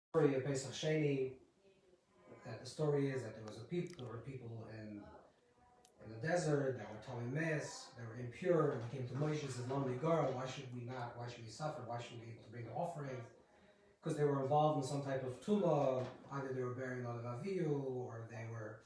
story of Pesach Sheni. That the story is that there were people in the desert that were telling mess, they were impure, and they came to Moshe and said, "Lonely girl, why should we suffer? Why should we be able to bring the offering?" Because they were involved in some type of tumah, either they were bearing out of Aviyu, or they were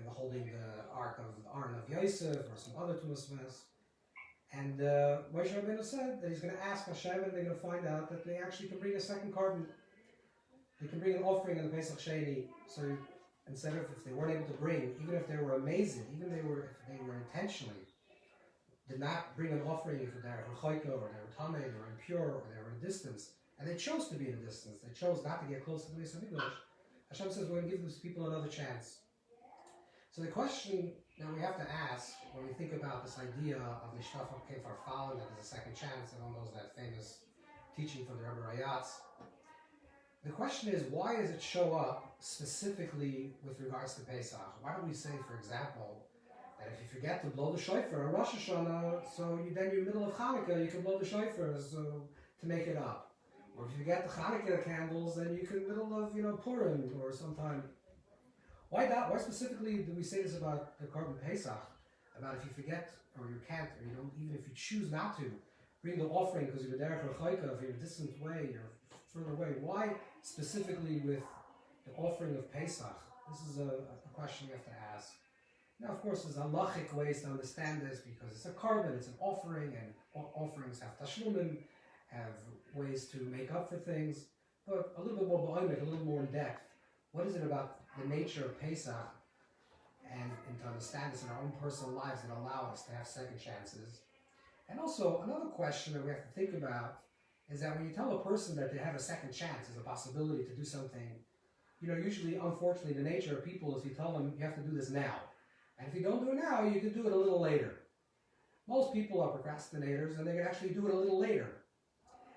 holding the ark of Yosef, or some other tumah mess. And Moshe Rabbeinu said that he's going to ask Hashem, and they're going to find out that they actually can bring a second carbon. They can bring an offering in the Pesach Sheni. So instead of, if they weren't able to bring, even if they were amazing, if they were intentionally did not bring an offering, if they were choika, or they were tamei, they were impure, or they were in a distance, and they chose to be in a distance, they chose not to get close to the Beis Hamikdash, Hashem says we're going to give these people another chance. So the question that we have to ask when we think about this idea of Nishtafah Kefar Fallen, that there's a second chance, everyone knows that famous teaching from the Rebbe Rayatz. The question is, why does it show up specifically with regards to Pesach? Why don't we say, for example, that if you forget to blow the shofar on Rosh Hashanah, so then you're in the middle of Hanukkah, you can blow the shofar to make it up. Or if you forget the Hanukkah candles, then you can in the middle of Purim or sometime. Why not? Why specifically do we say this about the Korban Pesach? About if you forget, or you can't, or you don't, even if you choose not to, bring the offering because you're there for a chayka, if you're a distant way, you're further away. Why specifically with the offering of Pesach? This is a question you have to ask. Now, of course, there's halachic ways to understand this because it's a carbon, it's an offering, and offerings have tashlumim, have ways to make up for things. But a little bit more ba'omek, a little more in depth. What is it about the nature of Pesach and to understand this in our own personal lives that allow us to have second chances? And also, another question that we have to think about is that when you tell a person that they have a second chance, there's a possibility to do something, usually, unfortunately, the nature of people is you tell them you have to do this now. And if you don't do it now, you can do it a little later. Most people are procrastinators, and they can actually do it a little later.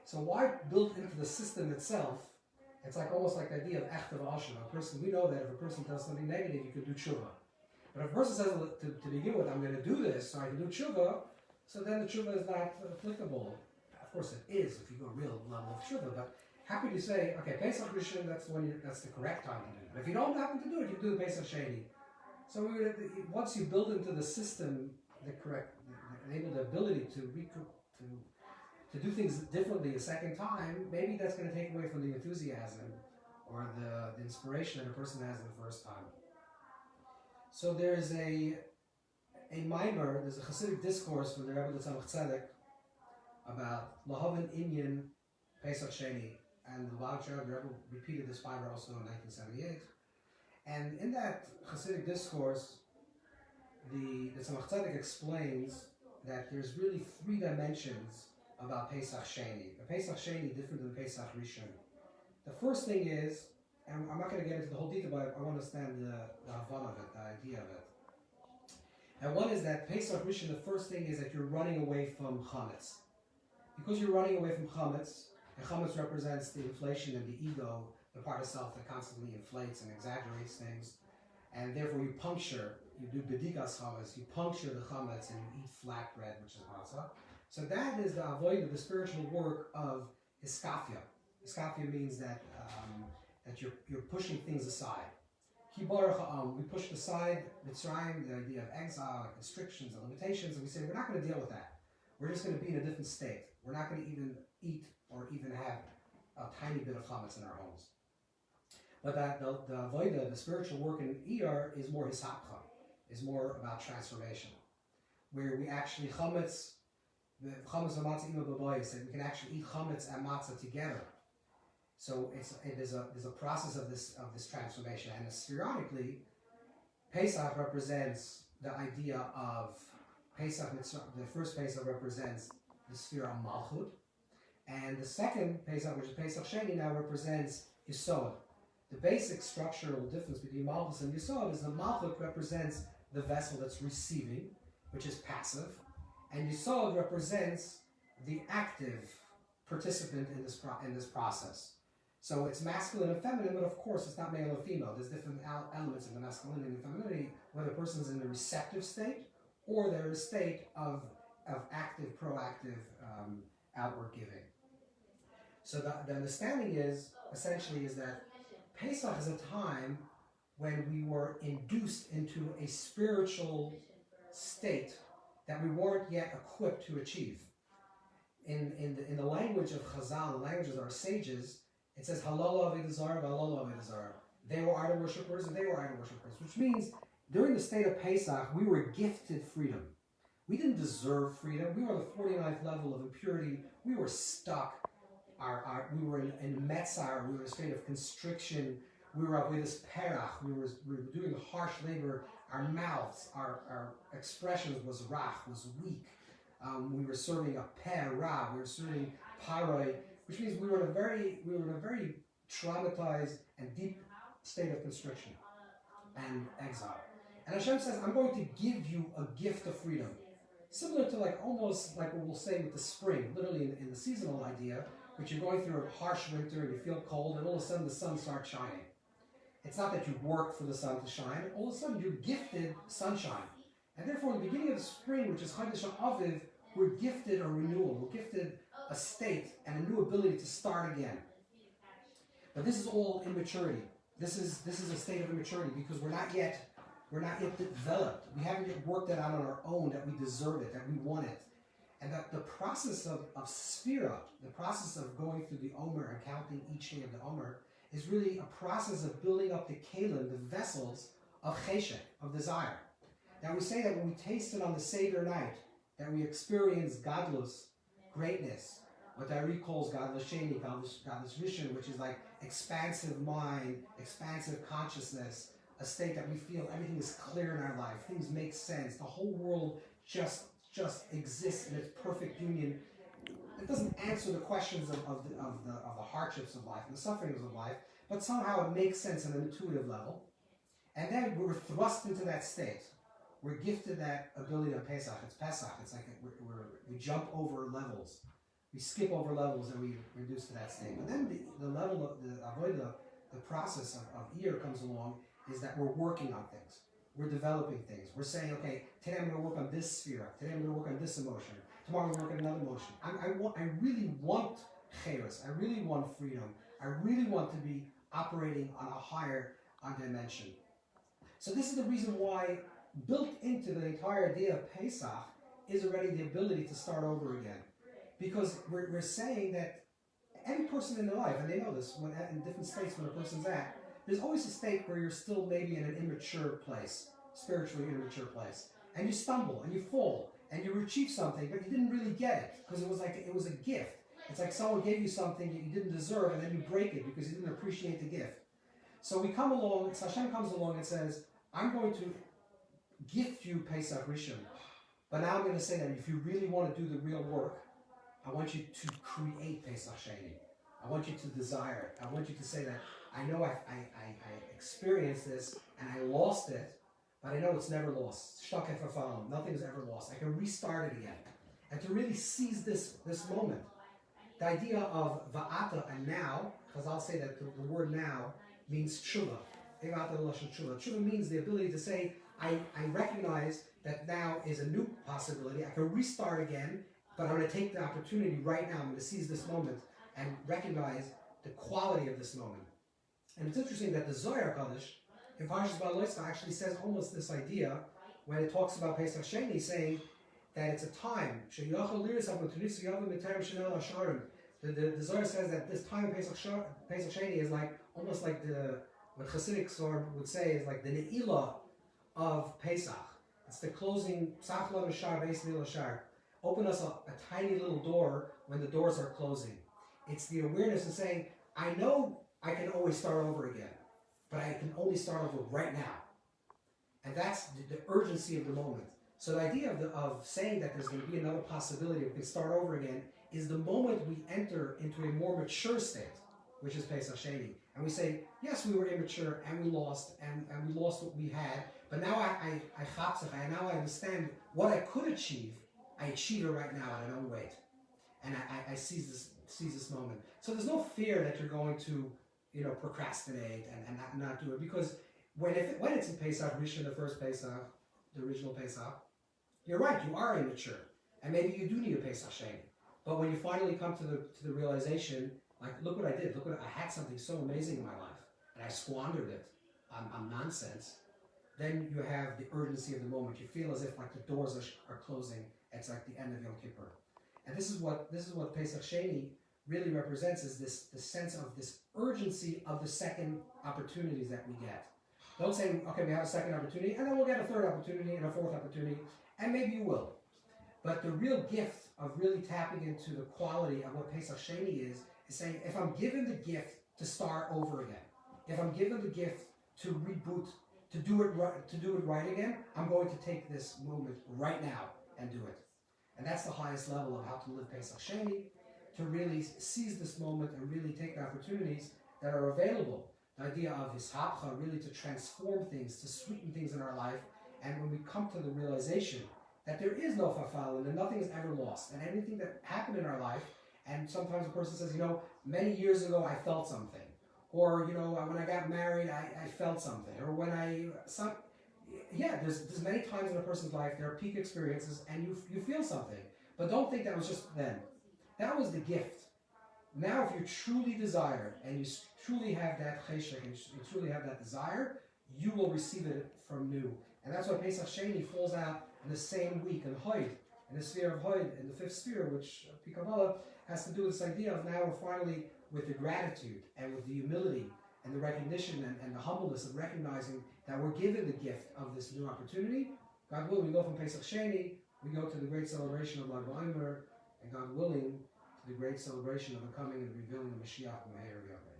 So why build into the system itself? It's almost like the idea of echtav ashra. We know that if a person does something negative, you can do tshuva. But if a person says to begin with, I'm going to do this so I can do tshuva, so then the tshuva is not applicable. Of course it is if you go real level of tshuva, but happy to say, okay, Pesach Rishon, that's the correct time to do it. But if you don't happen to do it, you do the Pesach Sheni. So once you build into the system enable the ability to do things differently a second time, maybe that's going to take away from the enthusiasm or the inspiration that a person has the first time. So there's a mimer, there's a Hasidic discourse from the Rebbe Tzemach Tzedek about Lahavin Inyan Pesach Sheni, and the Rebbe repeated this mimer also in 1978. And in that Hasidic discourse, the Tzemach Tzedek explains that there's really three dimensions about Pesach Sheni. The Pesach Sheni different than Pesach Rishon. The first thing is, and I'm not going to get into the whole detail, but I understand the Havana of it, the idea of it. And one is that Pesach Rishon, the first thing is that you're running away from Chametz. Because you're running away from Chametz, and Chametz represents the inflation and the ego, the part of self that constantly inflates and exaggerates things, and therefore you do bedikas chametz, you puncture the chametz and you eat flat bread, which is matzah. So that is the avodah, the spiritual work of iskafia. Iskafia means that you're pushing things aside. We pushed aside Mitzrayim, the idea of exile, constrictions and limitations, and we say we're not going to deal with that. We're just going to be in a different state. We're not going to even eat or even have a tiny bit of chametz in our homes. But that the avodah, the spiritual work in IYYAR is more hisapcha, is more about transformation, where we actually chametz and matzah ima b'bayis, and we can actually eat chametz and matzah together. So there's a process of this transformation, and spheronically, Pesach represents the idea of Pesach. The first Pesach represents the sphere of Malchut, and the second Pesach, which is Pesach Sheni, now represents Yisod. The basic structural difference between Malchus and Yisod is the Malchut represents the vessel that's receiving, which is passive, and Yisod represents the active participant in this process. So it's masculine and feminine, but of course it's not male or female. There's different elements of the masculinity and femininity, whether a person's in the receptive state or they're in a state of active, proactive outward giving. So the understanding is, essentially, is that Pesach is a time when we were induced into a spiritual state that we weren't yet equipped to achieve. In the language of Chazal, the languages of our sages, it says Halal Avodah Zarah, Halal Avodah Zarah. They were idol worshippers and they were idol worshippers, which means during the state of Pesach, we were gifted freedom. We didn't deserve freedom. We were on the 49th level of impurity. We were stuck. We were in Metzar. We were in a state of constriction. We were with this perach. We were doing harsh labor. Our mouths, our expressions was rach, was weak. We were serving a perah. We were serving paroi, which means we were in a very traumatized and deep state of constriction and exile. And Hashem says, I'm going to give you a gift of freedom. Similar to almost like what we'll say with the spring, literally in the seasonal idea, which you're going through a harsh winter and you feel cold and all of a sudden the sun starts shining. It's not that you work for the sun to shine, all of a sudden you're gifted sunshine. And therefore in the beginning of the spring, which is Chodesh Aviv, we're gifted a renewal, we're gifted a state and a new ability to start again. But this is all immaturity. This is a state of immaturity because we're not yet developed. We haven't yet worked it out on our own that we deserve it, that we want it. And that the process of Sphira, the process of going through the Omer and counting each day of the Omer, is really a process of building up the kelim, the vessels of cheshek, of desire. Now we say that when we taste it on the Seder night, that we experience gadlus, greatness, what Dari calls gadlus Sheni, gadlus Rishon, which is like expansive mind, expansive consciousness, a state that we feel everything is clear in our life, things make sense, the whole world just exists in its perfect union. It doesn't answer the questions of the hardships of life and the sufferings of life, but somehow it makes sense on an intuitive level. And then we're thrust into that state. We're gifted that ability on Pesach. It's Pesach. It's like we jump over levels. We skip over levels and we reduce to that state. But then the level of the avodah, the process of IYYAR comes along, is that we're working on things. We're developing things. We're saying, okay, today I'm going to work on this sphere. Today I'm going to work on this emotion. Tomorrow I'm going to work on another emotion. I really want chaos. I really want freedom. I really want to be operating on a higher dimension. So this is the reason why built into the entire idea of Pesach is already the ability to start over again. Because we're saying that every person in their life, and they know this, when in different states when a person's at, there's always a state where you're still maybe in an immature place, spiritually immature place. And you stumble, and you fall, and you achieve something, but you didn't really get it, because it was a gift. It's like someone gave you something that you didn't deserve, and then you break it because you didn't appreciate the gift. So we come along, Hashem comes along and says, I'm going to gift you Pesach Rishon, but now I'm going to say that if you really want to do the real work, I want you to create Pesach Sheni. I want you to desire it. I want you to say that I know I experienced this and I lost it, but I know it's never lost. Nothing is ever lost. I can restart it again. And to really seize this moment. The idea of va'ata and now, because I'll say that the word now means tshuva. Tshuva means the ability to say, I recognize that now is a new possibility. I can restart again, but I'm going to take the opportunity right now. I'm going to seize this moment and recognize the quality of this moment. And it's interesting that the Zohar Kodesh in Parshas Ba'aloischa actually says almost this idea when it talks about Pesach Sheni, saying that it's a time. The Zohar says that this time of Pesach Sheni is like almost like what Hasidic Zohar would say is like the Ne'ilah of Pesach. It's the closing. Open us a tiny little door when the doors are closing. It's the awareness of saying, I know I can always start over again, but I can only start over right now. And that's the urgency of the moment. So the idea of saying that there's going to be another possibility, we can start over again, is the moment we enter into a more mature state, which is Pesach Sheni. And we say, yes, we were immature and we lost, and we lost what we had, but now I understand what I could achieve. I achieve it right now at my own weight. And I seize this moment. So there's no fear that you're going to, procrastinate and not do it. Because when it's in Pesach Rishon, the first Pesach, the original Pesach, you're right, you are immature. And maybe you do need a Pesach Sheni. But when you finally come to the realization Like, look what I did. I had something so amazing in my life, and I squandered it on nonsense. Then you have the urgency of the moment. You feel as if like the doors are closing. It's like the end of Yom Kippur. And this is what Pesach Sheni really represents, is the sense of this urgency of the second opportunities that we get. Don't say, okay, we have a second opportunity, and then we'll get a third opportunity and a fourth opportunity, and maybe you will. But the real gift of really tapping into the quality of what Pesach Sheni is saying, if I'm given the gift to start over again, if I'm given the gift to reboot, to do it right again, I'm going to take this moment right now and do it. And that's the highest level of how to live Pesach Sheni, to really seize this moment and really take the opportunities that are available. The idea of hishapcha, really to transform things, to sweeten things in our life. And when we come to the realization that there is no fafal and that nothing is ever lost, and anything that happened in our life, and sometimes a person says, many years ago I felt something, or when I got married I felt something, or when there's many times in a person's life there are peak experiences and you feel something, but don't think that was just then. That was the gift. Now, if you truly desire and you truly have that cheshek and you truly have that desire, you will receive it from new. And that's why Pesach Sheni falls out in the same week in Hod, in the sphere of Hod, in the fifth sphere, which Kabbalah has to do with this idea of now we're finally with the gratitude and with the humility and the recognition and the humbleness of recognizing that we're given the gift of this new opportunity. God willing, we go from Pesach Sheni, we go to the great celebration of IYYAR, and God willing, to the great celebration of the coming and revealing of Mashiach and Meher Yahweh.